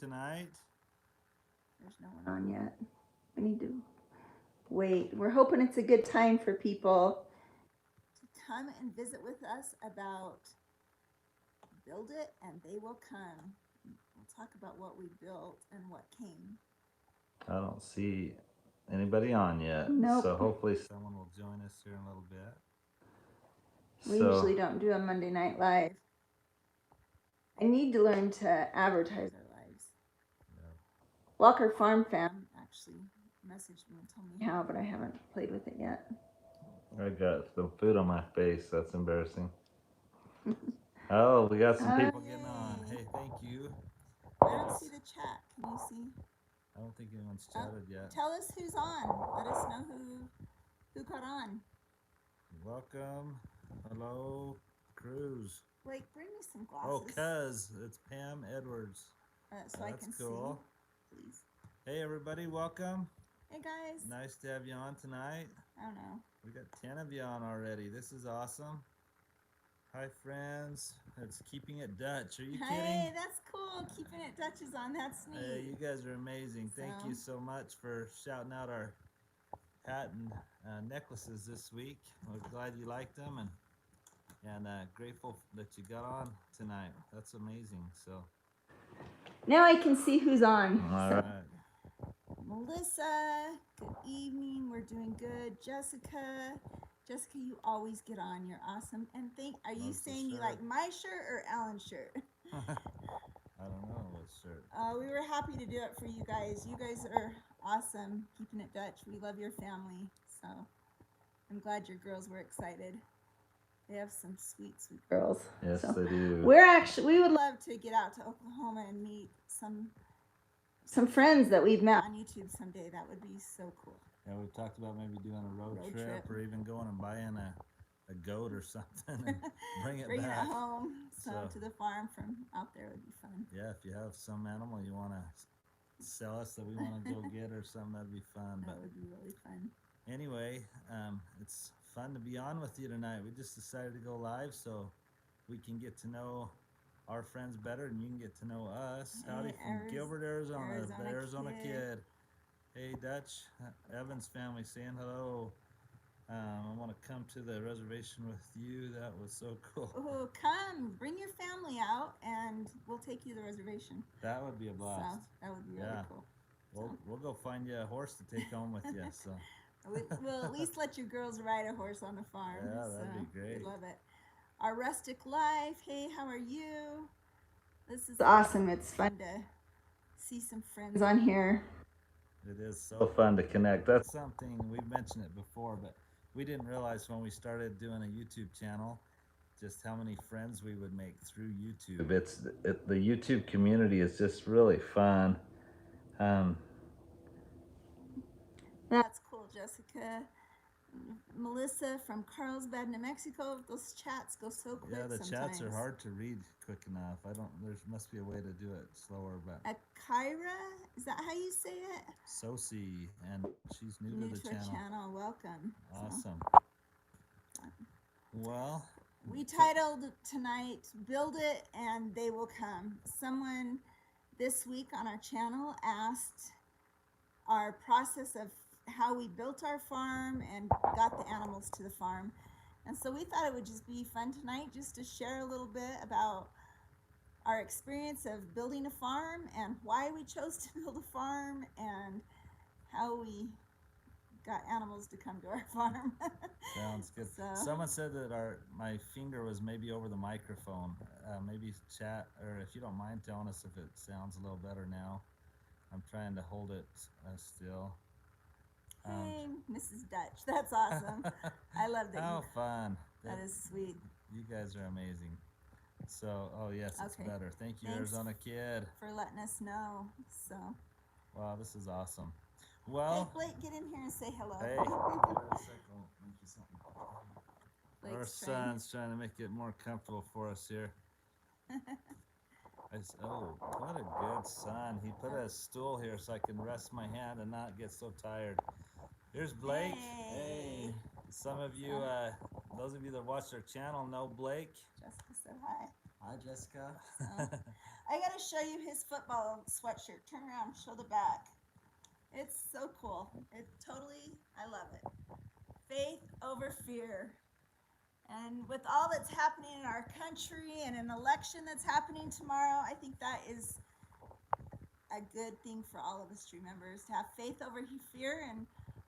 tonight? There's no one on yet. We need to wait. We're hoping it's a good time for people to come and visit with us about Build It and They Will Come. We'll talk about what we built and what came. I don't see anybody on yet. Nope. So hopefully someone will join us here in a little bit. We usually don't do a Monday Night Live. I need to learn to advertise our lives. Yeah. Walker Farm Fam actually messaged me and told me how, but I haven't played with it yet. I got some food on my face. That's embarrassing. Oh, we got some people getting on. Hey, thank you. I don't see the chat. Can you see? I don't think anyone's chatted yet. Tell us who's on. Let us know who got on. Welcome. Hello, Cruz. Blake, bring me some glasses. Oh, cuz it's Pam Edwards. So I can cool. See. Please. Hey, everybody, welcome. Hey, guys. Nice to have you on tonight. I don't know. We got 10 of you on already. This is awesome. Hi, friends. It's Keeping It Dutch. Are you kidding? Hey, that's cool. Keeping It Dutch is on. That's neat. Hey, you guys are amazing. Thank you so much for shouting out our hat and necklaces this week. We're glad you liked them and grateful that you got on tonight. That's amazing. So now I can see who's on. All right. Melissa, good evening. We're doing good. Jessica, you always get on. You're awesome. And are you saying you like my shirt or Alan's shirt? I don't know what shirt. We were happy to do it for you guys. You guys are awesome. Keeping It Dutch. We love your family. So I'm glad your girls were excited. They have some sweet, sweet girls. Yes, they do. We would love to get out to Oklahoma and meet some friends that we've met on YouTube someday. That would be so cool. Yeah, we've talked about maybe doing a road trip or even going and buying a goat or something and bring it back. It home to the farm from out there would be fun. Yeah, if you have some animal you want to sell us that we want to go get or something, that'd be fun. That would be really fun. Anyway, it's fun to be on with you tonight. We just decided to go live so we can get to know our friends better and you can get to know us. Howdy from Gilbert, Arizona, the Arizona kid. Hey, Dutch, Evans family saying hello. I want to come to the reservation with you. That was so cool. Oh, come, bring your family out and we'll take you to the reservation. That would be a blast. So, that would be really cool. We'll go find you a horse to take home with you. So we'll at least let you girls ride a horse on the farm. Yeah, that'd be great. We love it. Our Rustic Life. Hey, how are you? This is awesome. It's fun to see some friends on here. It is so fun to connect. That's something, we've mentioned it before, but we didn't realize when we started doing a YouTube channel just how many friends we would make through YouTube. The YouTube community is just really fun. That's cool, Jessica. Melissa from Carlsbad, New Mexico. Those chats go so quick. Yeah, the sometimes. chats are hard to read quick enough. There must be a way to do it slower, but Akira, is that how you say it? Sosi, and she's new to the channel. Welcome. Awesome. Well, we titled tonight Build It and They Will Come. Someone this week on our channel asked our process of how we built our farm and got the animals to the farm. And so we thought it would just be fun tonight just to share a little bit about our experience of building a farm and why we chose to build a farm and how we got animals to come to our farm. Sounds good. Someone said that my finger was maybe over the microphone. Maybe chat, or if you don't mind telling us if it sounds a little better now. I'm trying to hold it still. Hey, Mrs. Dutch. That's awesome. I love that. How fun. That is sweet. You guys are amazing. So, oh yes, it's better. Thank you, Arizona kid. For letting us know. So. Wow, this is awesome. Well. Hey, Blake, get in here and say hello. Hey. Our son's trying to make it more comfortable for us here. Oh, what a good son. He put a stool here so I can rest my hand and not get so tired. Here's Blake. Hey. Some of you, those of you that watch our channel know Blake. Jessica said hi. Hi, Jessica. So, I gotta show you his football sweatshirt. Turn around, show the back. It's so cool. It totally, I love it. Faith over fear. And with all that's happening in our country and an election that's happening tomorrow, I think that is a good thing for all of us to remember is to have faith over fear. And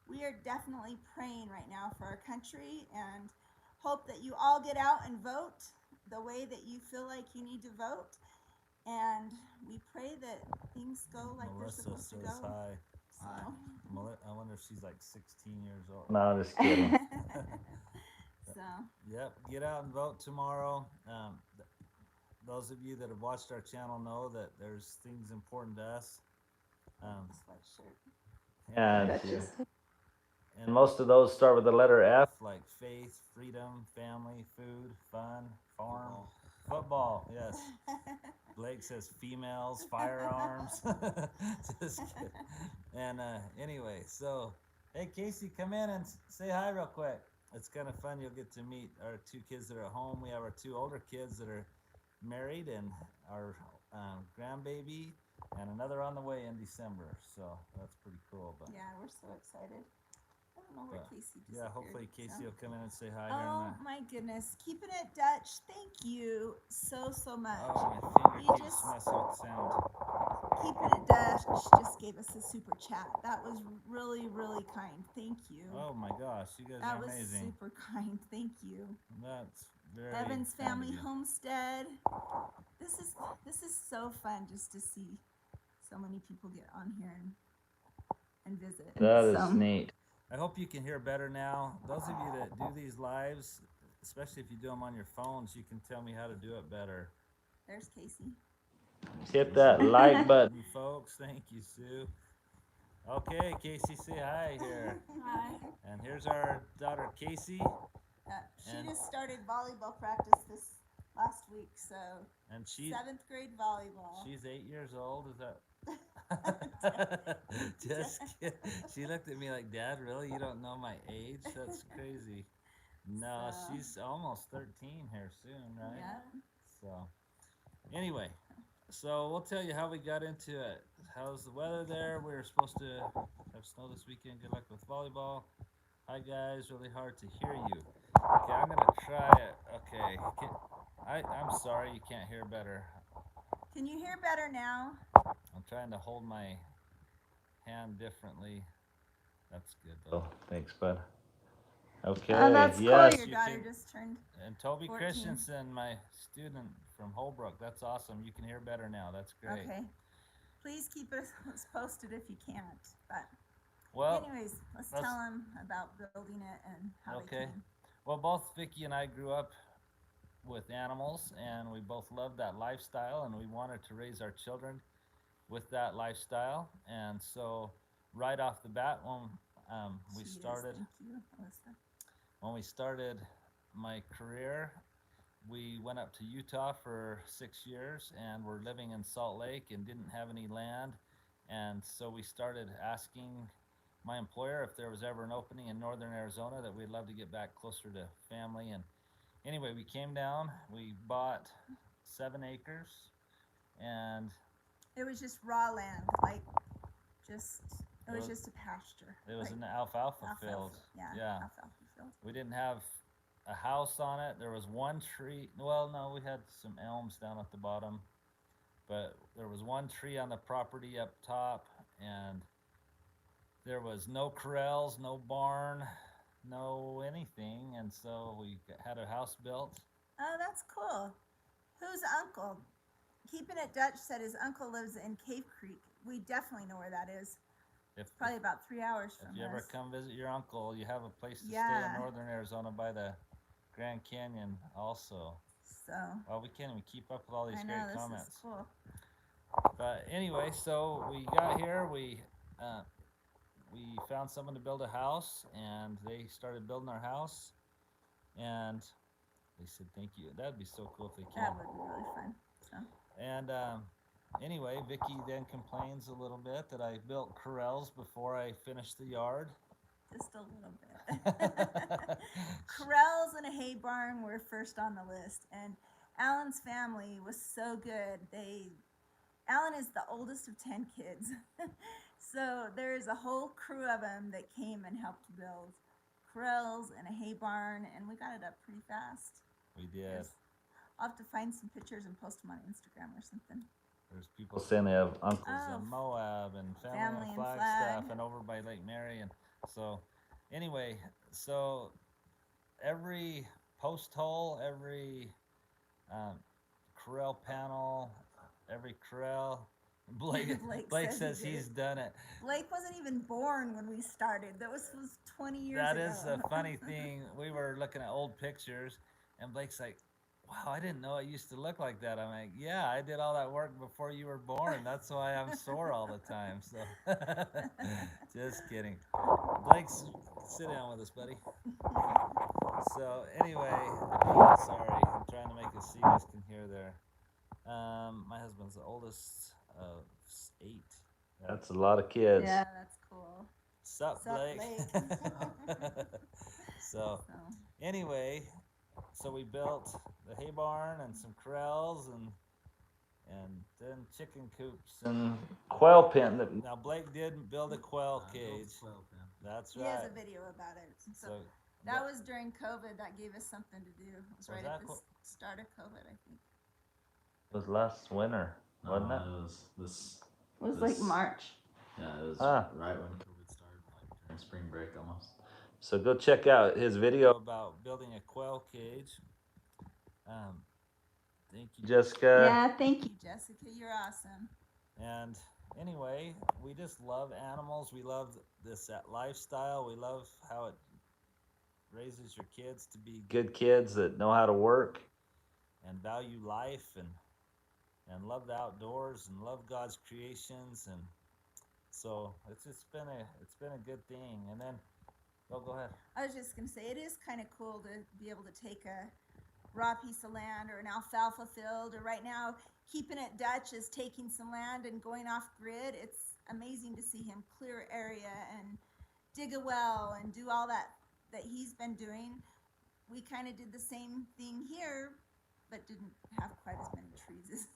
we are definitely praying right now for our country and hope that you all get out and vote the way that you feel like you need to vote. And we pray that things go like Melissa they're supposed to says go. hi. So. I wonder if she's like 16 years old. No, just kidding. So. Yep, get out and vote tomorrow. Those of you that have watched our channel know that there's things important to us. Sweatshirt. And most of those start with the letter F, like faith, freedom, family, food, fun, farm, football. Yes. Blake says females, firearms. Just kidding. And anyway, so hey Casey, come in and say hi real quick. It's kind of fun. You'll get to meet our two kids that are at home. We have our two older kids that are married, and our grandbaby, and another on the way in December. So that's pretty cool. But yeah, we're so excited. I don't know where Casey disappeared. Yeah, hopefully Casey will come in and say hi. Oh my goodness, keeping it Dutch. Thank you so much. Oh, my finger keeps messing with sound. Keeping it Dutch just gave us a super chat. That was really kind. Thank you. Oh my gosh, you guys that are amazing. That was super kind. Thank you. That's very Evans Family Homestead. This is so fun just to see so many people get on here and visit. That is neat. I hope you can hear better now. Those of you that do these lives, especially if you do them on your phones, you can tell me how to do it better. There's Casey. Hit that like button, folks. Thank you, Sue. Okay, Casey, say hi here. Hi. And here's our daughter, Casey. She just started volleyball practice this last week, so. And she's 7th grade volleyball. She's 8 years old. Is that? Just kidding. She looked at me like, Dad, really? You don't know my age? That's crazy. No, she's almost 13 here soon, right? Yeah. So, anyway, so we'll tell you how we got into it. How's the weather there? We were supposed to have snow this weekend. Good luck with volleyball. Hi, guys. Really hard to hear you. Okay, I'm going to try it. Okay. I'm sorry you can't hear better. Can you hear better now? I'm trying to hold my hand differently. That's good though. Oh, thanks, bud. Okay. Oh, that's cool. Your daughter just turned. And Toby 14. Christensen, my student from Holbrook. That's awesome. You can hear better now. That's great. Okay. Please keep us posted if you can't. But well, anyways, let's tell them about building it and how they came. Well, both Vicki and I grew up with animals, and we both loved that lifestyle, and we wanted to raise our children with that lifestyle. And so right off the bat, when we started my career, we went up to Utah for 6 years, and we're living in Salt Lake and didn't have any land. And so we started asking my employer if there was ever an opening in northern Arizona, that we'd love to get back closer to family. And anyway, we came down, we bought 7 acres, and it was just raw land, like it was just a pasture. It was an alfalfa field. Yeah. Alfalfa field. We didn't have a house on it. There was one tree. Well, no, we had some elms down at the bottom, but there was one tree on the property up top, and there was no corrals, no barn, no anything. And so we had a house built. Oh, that's cool. Whose uncle? Keeping It Dutch said his uncle lives in Cave Creek. We definitely know where that is. It's probably about 3 hours from us. If you ever come visit your uncle, you have a place to stay in northern Arizona by the Grand Canyon also. So. Well, we can't even keep up with all these great comments. This is cool. But anyway, so we got here, we found someone to build a house, and they started building our house, and they said thank you. That'd be so cool if they came. That would be really fun. So. And anyway, Vicki then complains a little bit that I built corrals before I finished the yard. Just a little bit. Corrals and a hay barn were first on the list, and Alan's family was so good. Alan is the oldest of 10 kids. So there's a whole crew of them that came and helped build corrals and a hay barn, and we got it up pretty fast. We did. I'll have to find some pictures and post them on Instagram or something. There's people saying they have uncles in Moab and family in Flagstaff and over by Lake Mary. And so, anyway, so every post hole, every corral panel, every corral, Blake says he's done it. Blake wasn't even born when we started. That was 20 years ago. That is a funny thing. We were looking at old pictures, and Blake's like, wow, I didn't know it used to look like that. I'm like, yeah, I did all that work before you were born. That's why I'm sore all the time. So, just kidding. Blake, sit down with us, buddy. So, anyway, sorry, I'm trying to make it so you guys can hear there. My husband's the oldest of 8. That's a lot of kids. Yeah, that's cool. Sup, Blake? So, anyway, so we built the hay barn and some corrals and then chicken coops and quail pen. Now Blake did build a quail cage. That's right. He has a video about it. So that was during COVID. That gave us something to do. It was right at the start of COVID, I think. It was last winter, wasn't it? It was like March. Yeah, it was right when COVID started, like during spring break almost. So go check out his video about building a quail cage. Thank you, Jessica. Yeah, thank you, Jessica. You're awesome. And anyway, we just love animals. We love this lifestyle. We love how it raises your kids to be good kids that know how to work and value life and love the outdoors and love God's creations. And so it's been a good thing. And then go ahead. I was just gonna say it is kind of cool to be able to take a raw piece of land or an alfalfa field, or right now keeping it Dutch is taking some land and going off grid. It's amazing to see him clear area and dig a well and do all that he's been doing. We kind of did the same thing here, but didn't have quite as many trees as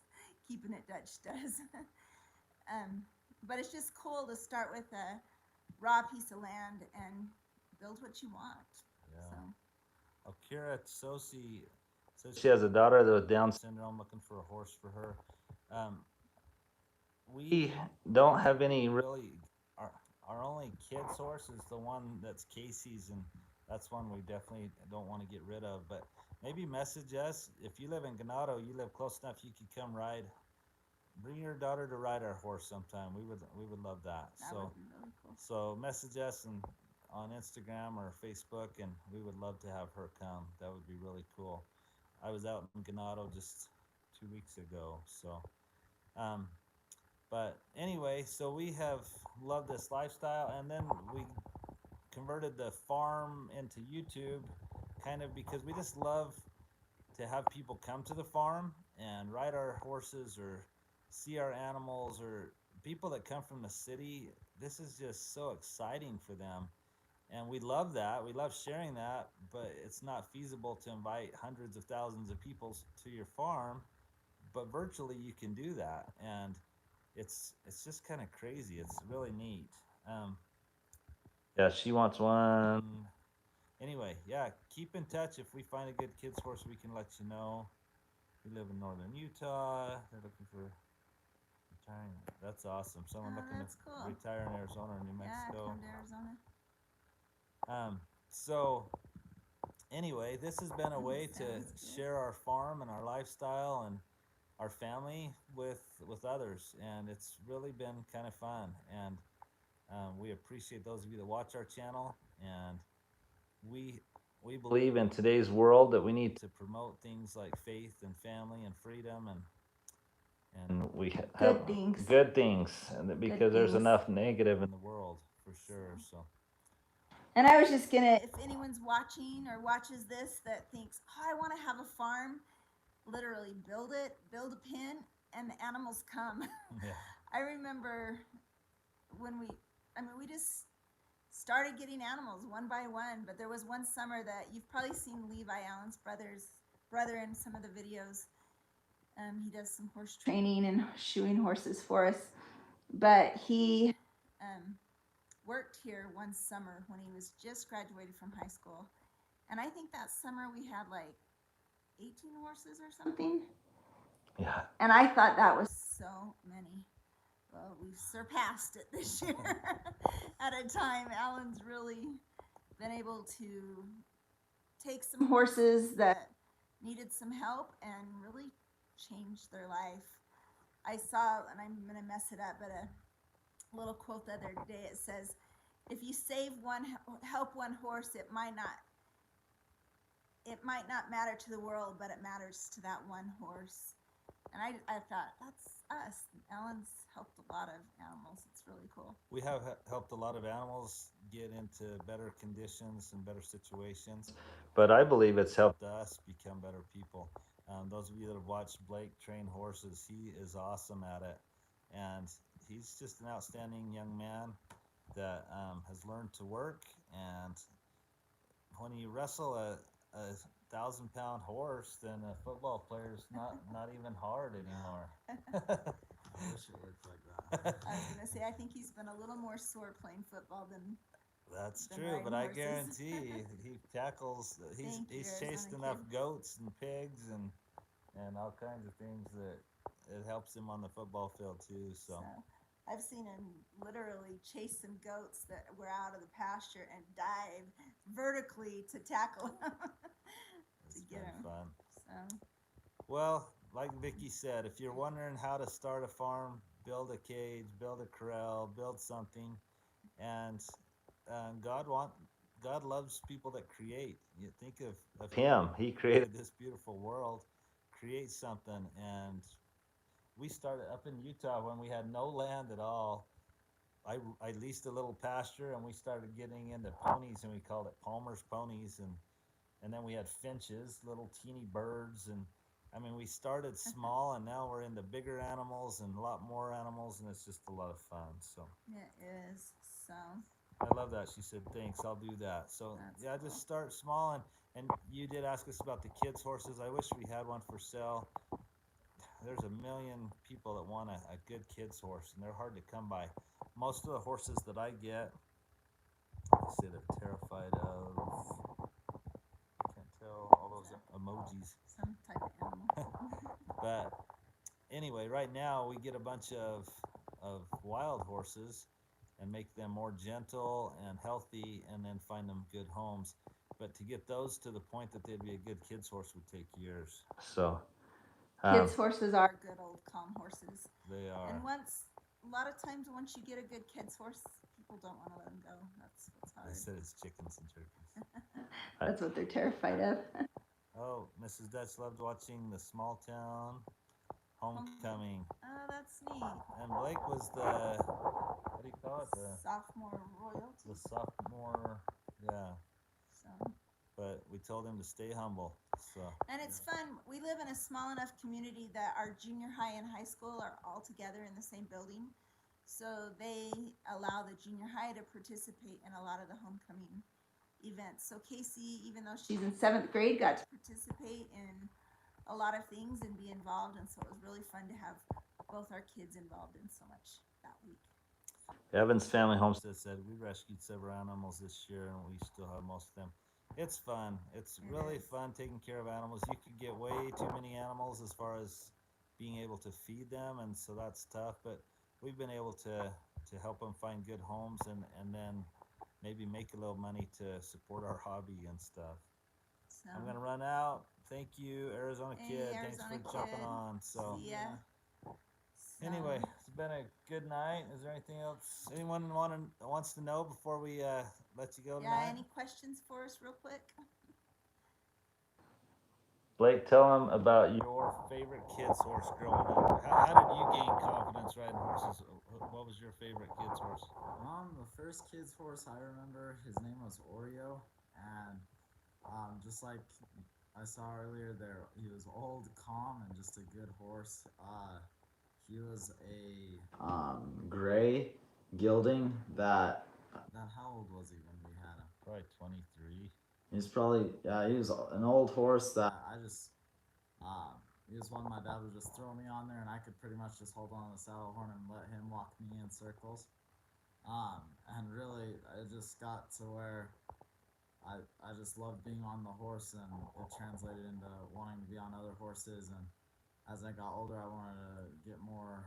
keeping it Dutch does. But it's just cool to start with a raw piece of land and build what you want. Yeah. So. Akira Tsosi says she has a daughter that with Down syndrome, looking for a horse for her. We don't have any really. Our only kid's horse is the one that's Casey's, and that's one we definitely don't want to get rid of. But maybe message us if you live in Ganado. You live close enough, you could come ride. Bring your daughter to ride our horse sometime. We would love that. That would be really cool. So message us on Instagram or Facebook, and we would love to have her come. That would be really cool. I was out in Ganado just 2 weeks ago. So, but anyway, so we have loved this lifestyle, and then we converted the farm into YouTube, kind of because we just love to have people come to the farm and ride our horses or see our animals, or people that come from the city. This is just so exciting for them. And we love that. We love sharing that, but it's not feasible to invite hundreds of thousands of people to your farm. But virtually you can do that. And it's just kind of crazy. It's really neat. Yeah, she wants one. Anyway, yeah, keep in touch. If we find a good kids horse, we can let you know. We live in northern Utah. They're looking for retiring. That's awesome. Someone looking to retire in Arizona or New Mexico. Yeah, come to Arizona. So anyway, this has been a way to share our farm and our lifestyle and our family with others, and it's really been kind of fun. And we appreciate those of you that watch our channel, and we believe in today's world that we need to promote things like faith and family and freedom, and we have good things, and because there's enough negative in the world for sure. So. And I was just gonna, if anyone's watching or watches this that thinks, oh, I want to have a farm, literally build a pen, and the animals come. Yeah. I remember when we just started getting animals one by one, but there was one summer that you've probably seen Levi, Allen's brother's brother in some of the videos. He does some horse training and shoeing horses for us. But he worked here one summer when he was just graduated from high school. And I think that summer we had like 18 horses or something. Yeah. And I thought that was so many. Well, we've surpassed it this year. At a time, Alan's really been able to take some horses that needed some help and really change their life. I saw, and I'm going to mess it up, but a little quote the other day. It says, if you help one horse, it might not matter to the world, but it matters to that one horse. And I thought, that's us. Alan's helped a lot of animals. It's really cool. We have helped a lot of animals get into better conditions and better situations, but I believe it's helped us become better people. Those of you that have watched Blake train horses, he is awesome at it, and he's just an outstanding young man that has learned to work. And when you wrestle a 1,000-pound horse, then a football player's not even hard anymore. I wish it worked like that. I was gonna say, I think he's been a little more sore playing football than. That's than true, riding but I horses. guarantee he tackles. He's Thank you, chased Arizona enough kid. goats and pigs and all kinds of things that it helps him on the football field too. So I've seen him literally chase some goats that were out of the pasture and dive vertically to tackle them. it's get been 'em. fun. So Well, like Vicky said, if you're wondering how to start a farm, build a cage, build a corral, build something, and God loves people that create. You think of Him. He created this beautiful world. Create something, and we started up in Utah when we had no land at all. I leased a little pasture, and we started getting into ponies, and we called it Palmer's Ponies, and then we had finches, little teeny birds, and I mean we started small, and now we're into bigger animals and a lot more animals, and it's just a lot of fun. So it is. So I love that. She said, "Thanks, I'll do that." So That's yeah, cool. just start small, and you did ask us about the kids' horses. I wish we had one for sale. There's a million people that want a good kids' horse, and they're hard to come by. Most of the horses that I get, I say they're terrified of. I can't tell all those emojis. Some type of animal. But anyway, right now we get a bunch of wild horses and make them more gentle and healthy, and then find them good homes. But to get those to the point that they'd be a good kids horse would take years. So Kids' horses are good old calm horses. they are. And a lot of times, once you get a good kids' horse, people don't want to let them go. That's what's hard. They said it's chickens and turkeys. That's what they're terrified of. Oh, Mrs. Dutch loved watching the Small Town Homecoming. Oh, that's neat. And Blake was the, what do you call it? Sophomore royalty. The sophomore, yeah. So. But we told him to stay humble. So. And it's fun. We live in a small enough community that our junior high and high school are all together in the same building. So they allow the junior high to participate in a lot of the homecoming events. So Casey, even though she's in 7th grade, got to participate in a lot of things and be involved. And so it was really fun to have both our kids involved in so much that week. Evans Family Homestead said we rescued several animals this year, and we still have most of them. It's fun. It's really fun taking care of animals. You could get way too many animals as far as being able to feed them, and so that's tough. But we've been able to help them find good homes, and then maybe make a little money to support our hobby and stuff. So. I'm gonna run out. Thank you, Arizona Kid. Thanks for jumping on. So yeah. Anyway, it's been a good night. Is there anything else anyone wants to know before we let you go tonight? Yeah, any questions for us real quick? Blake, tell them about your favorite kids' horse growing up. How did you gain confidence riding horses? What was your favorite kids' horse? The first kid's horse I remember, his name was Oreo, and just like I saw earlier there, he was old, calm, and just a good horse. He was a gray gelding that how old was he when we had him? Probably 23. He was probably, he was an old horse that I just He was one my dad would just throw me on there, and I could pretty much just hold on to the saddle horn and let him walk me in circles. And really, it just got to where I just loved being on the horse, and it translated into wanting to be on other horses. And as I got older, I wanted to get more.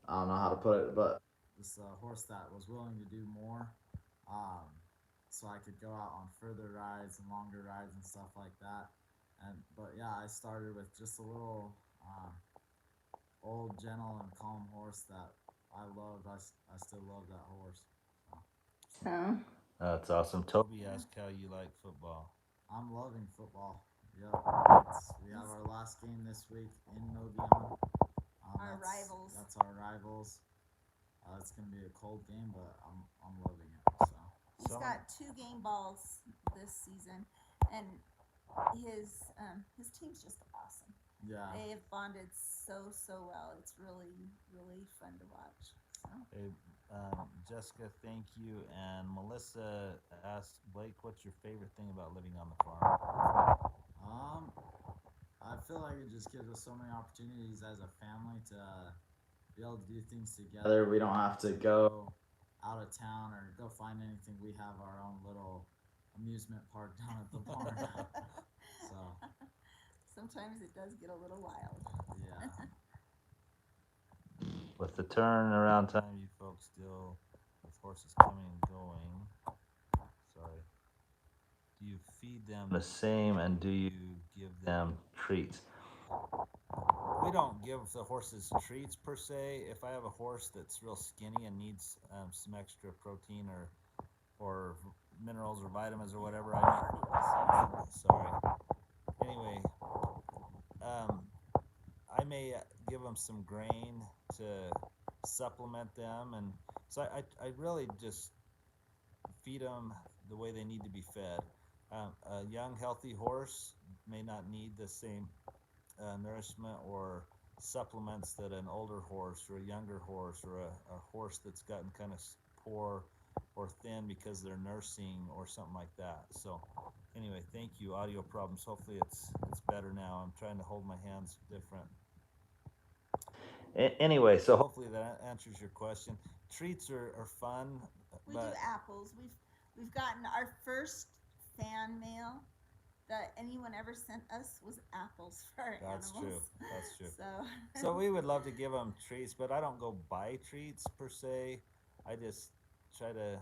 I don't know how to put it, but just a horse that was willing to do more, um, so I could go out on further rides and longer rides and stuff like that. And but yeah, I started with just a little old, gentle, and calm horse that I loved. I still love that horse. So So, That's awesome. Toby asked how you like football. I'm loving football. Yep. We have our last game this week in Novion. Our rivals. That's our rivals. It's gonna be a cold game, but I'm loving it. So he's got 2 game balls this season, and his team's just awesome. yeah, They have bonded so well. It's really fun to watch. So. Hey, Jessica, thank you. And Melissa asked Blake, "What's your favorite thing about living on the farm?" I feel like it just gives us so many opportunities as a family to be able to do things together. We don't have to go out of town or go find anything. We have our own little amusement park down at the barn. So Sometimes it does get a little wild. yeah. With the turnaround time, you folks deal with horses coming and going. Sorry. Do you feed them the same, and do you give them treats? We don't give the horses treats per se. If I have a horse that's real skinny and needs some extra protein or minerals or vitamins or whatever, sorry. Anyway, I may give them some grain to supplement them, and so I really just feed them the way they need to be fed. A young, healthy horse may not need the same nourishment or supplements that an older horse or a younger horse or a horse that's gotten kind of poor or thin because they're nursing or something like that. So anyway, thank you. Audio problems. Hopefully it's better now. I'm trying to hold my hands different. Anyway, so hopefully that answers your question. Treats are fun. We do apples. We've gotten our first fan mail that anyone ever sent us was apples for our That's animals. True. That's true. So, so we would love to give them treats, but I don't go buy treats per se. I just try to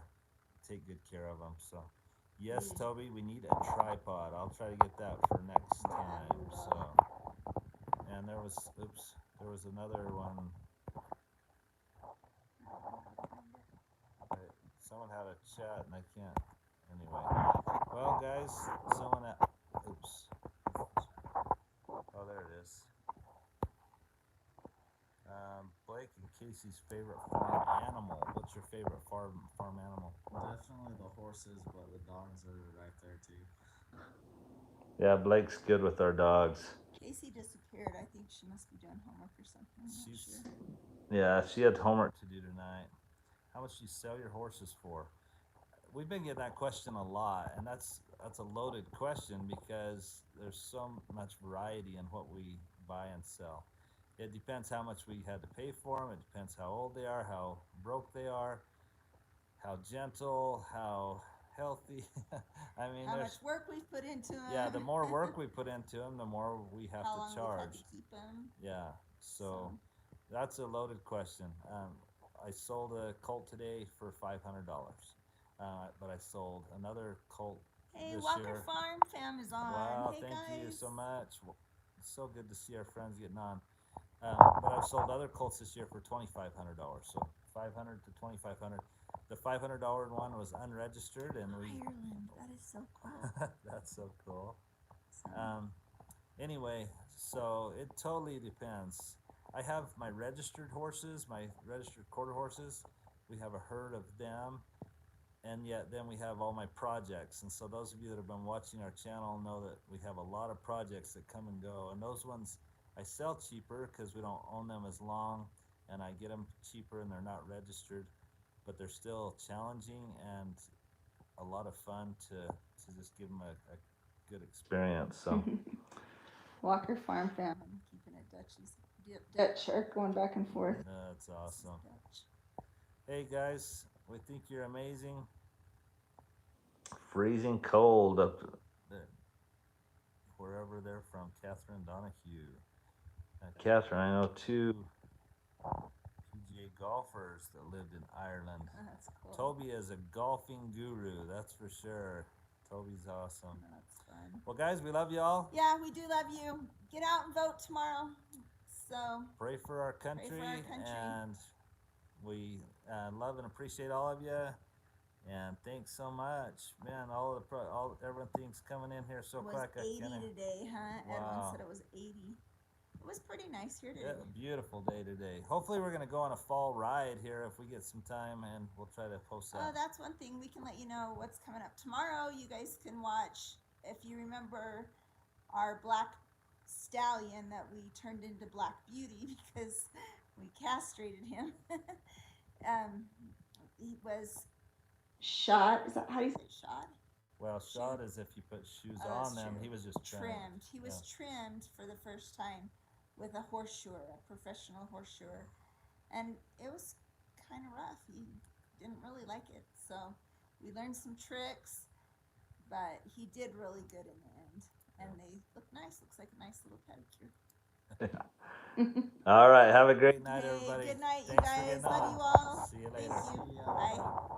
take good care of them. So, yes, Toby, we need a tripod. I'll try to get that for next time. So, and there was another one. Someone had a chat and I can't. Anyway, well, guys, someone at. Oops. Oh, there it is. Blake and Casey's favorite farm animal. What's your favorite farm animal? Definitely the horses, but the dogs are right there too. Yeah, Blake's good with our dogs. Casey disappeared. I think she must be doing homework or something. Sure. Yeah, she had homework to do tonight. How much do you sell your horses for? We've been getting that question a lot, and that's a loaded question because there's so much variety in what we buy and sell. It depends how much we had to pay for them. It depends how old they are, how broke they are, how gentle, how healthy. I mean, how much work we've put into them. Yeah, the more work we put into them, the more we have how to long charge. We've had to keep them. Yeah, so that's a loaded question. I sold a colt today for $500, but I sold another colt. Hey, this Walker year. Farm Fam is on. Wow, hey, thank guys. you so much. It's so good to see our friends getting on. But I've sold other colts this year for $2,500. So $500 to $2,500. The $500 one was unregistered, and we. Ireland, that is so cool. That's so cool. Anyway, so it totally depends. I have my registered horses, my registered quarter horses. We have a herd of them, and yet then we have all my projects. And so those of you that have been watching our channel know that we have a lot of projects that come and go, and those ones I sell cheaper because we don't own them as long, and I get them cheaper and they're not registered, but they're still challenging and a lot of fun to just give them a good experience. So Walker Farm family. I'm keeping it Dutch shark going back and forth. that's awesome. Hey guys, we think you're amazing. Freezing cold up there, wherever they're from. Catherine Donahue. Catherine, I know two PGA golfers that lived in Ireland. Oh, that's cool. Toby is a golfing guru, that's for sure. Toby's awesome. That's fun. Well, guys, we love y'all. Yeah, we do love you. Get out and vote tomorrow. So Pray for our country, and we love and appreciate all of you. And thanks so much, man. Everything's coming in here so it was quick. 80 today, huh? Wow. Edwin said it was 80. It was pretty nice here today. Yeah, beautiful day today. Hopefully, we're gonna go on a fall ride here if we get some time, and we'll try to post that. Oh, that's one thing we can let you know what's coming up tomorrow. You guys can watch, if you remember, our black stallion that we turned into Black Beauty because we castrated him. He was shot. Is that how do you say shot? Well, shot is if you put shoes on them. He was just trimmed. He was trimmed for the first time with a horseshoer, a professional horseshoer, and it was kind of rough. He didn't really like it, so we learned some tricks, but he did really good in the end, and they look nice. Looks like a nice little pedicure. All right, have a great night, Okay, everybody. good night, you Thanks for guys. getting Love on. you all. See you Thank later. you. Bye.